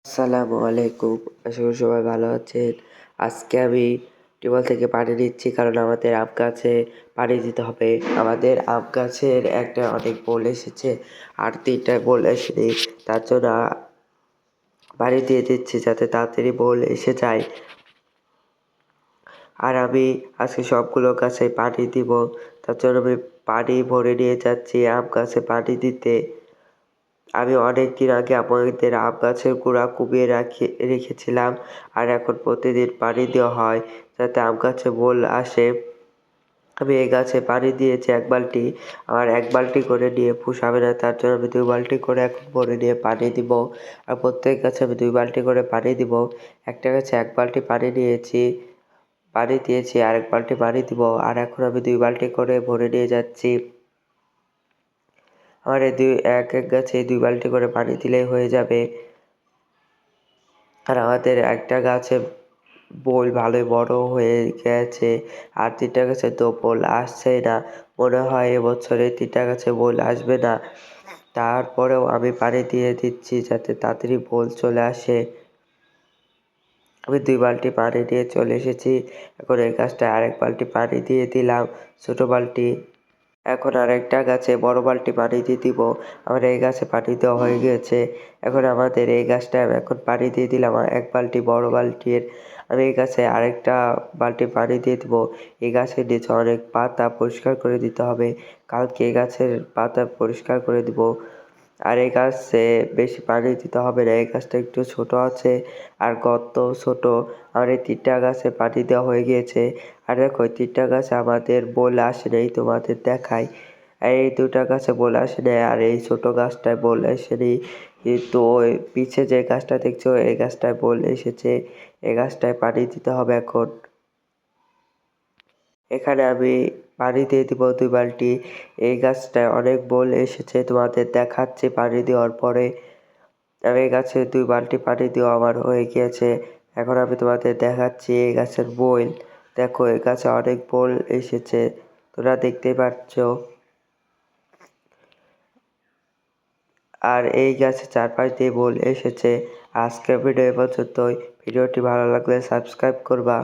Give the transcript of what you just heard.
আসসালামু আলাইকুম। আশা করি সবাই ভালো আছেন। আজকে আমি টিউবওয়েল থেকে পানি নিচ্ছি কারণ আমাদের আম গাছে পানি দিতে হবে। আমাদের আম গাছের একটা অনেক বোল এসেছে আর 3টা বোল আসেনি, তার জন্য পানি দিয়ে দিচ্ছি যাতে তাড়াতাড়ি বোল এসে যায়। আর আমি আজকে সবগুলো গাছে পানি দিব, তার জন্য আমি পানি ভরে নিয়ে যাচ্ছি আম গাছে পানি দিতে। আমি অনেকদিন আগে আমাদের আম গাছের গোড়া কুপিয়ে রেখেছিলাম আর এখন প্রতিদিন পানি দেওয়া হয় যাতে আম গাছে বোল আসে। আমি এই গাছে পানি দিয়েছি 1 বালতি, আর 1 বালতি করে নিয়ে পোষাবে না, তার জন্য আমি 2 বালতি করে এখন ভরে নিয়ে পানি দিব। আর প্রত্যেক গাছে আমি 2 বালতি করে পানি দিব। একটা গাছে 1 বালতি পানি নিয়েছি, পানি দিয়েছি, আর 1 বালতি পানি দিব। আর এখন আমি 2 বালতি করে ভরে নিয়ে যাচ্ছি। আমার এই এক গাছে 2 বালতি করে পানি দিলেই হয়ে যাবে। আর আমাদের একটা গাছে বোল ভালোই বড় হয়ে গেছে আর 3টা গাছে তো বোল আসছেই না। মনে হয় এবছরে 3টা গাছে বোল আসবে না। তারপরেও আমি পানি দিয়ে দিচ্ছি যাতে তাড়াতাড়ি বোল চলে আসে। আমি 2 বালতি পানি নিয়ে চলে এসেছি। এখন এই গাছটায় আরেক বালতি পানি দিয়ে দিলাম, ছোট বালতি। এখন আরেকটা গাছে বড় বালতি পানি দিয়ে দিব। আমার এই গাছে পানি দেওয়া হয়ে গিয়েছে। এখন আমাদের এই গাছটায় আমি এখন পানি দিয়ে দিলাম 1 বালতি বড় বালতির। আমি এই গাছে আরেকটা বালতি পানি দিয়ে দিব। এই গাছের নিচে অনেক পাতা পরিষ্কার করে দিতে হবে। কালকে এই গাছের পাতা পরিষ্কার করে দিব। আর এই গাছে বেশি পানি দিতে হবে না, এই গাছটা একটু ছোট আছে আর গর্তও ছোট। আমার এই 3টা গাছে পানি দেওয়া হয়ে গিয়েছে। আর দেখো 3টা গাছে আমাদের বোল আসে নাই, তোমাদের দেখাই। এই 2টা গাছে বোল আসে নাই আর এই ছোট গাছটায় বোল আসেনি, কিন্তু ওই পিছে যে গাছটা দেখছো এই গাছটায় বোল এসেছে। এই গাছটায় পানি দিতে হবে এখন। এখানে আমি পানি দিয়ে দিব 2 বালতি। এই গাছটায় অনেক বোল এসেছে, তোমাদের দেখাচ্ছি পানি দেওয়ার পরে। আমি এই গাছে 2 বালতি পানি দেওয়া আমার হয়ে গিয়েছে। এখন আমি তোমাদের দেখাচ্ছি এই গাছের বোল। দেখো এই গাছে অনেক বোল এসেছে, তোমরা দেখতেই পাচ্ছ। আর এই গাছে 4-5 দিয়ে বোল এসেছে। আজকের ভিডিও এ পর্যন্তই। ভিডিওটি ভালো লাগলে সাবস্ক্রাইব করবা।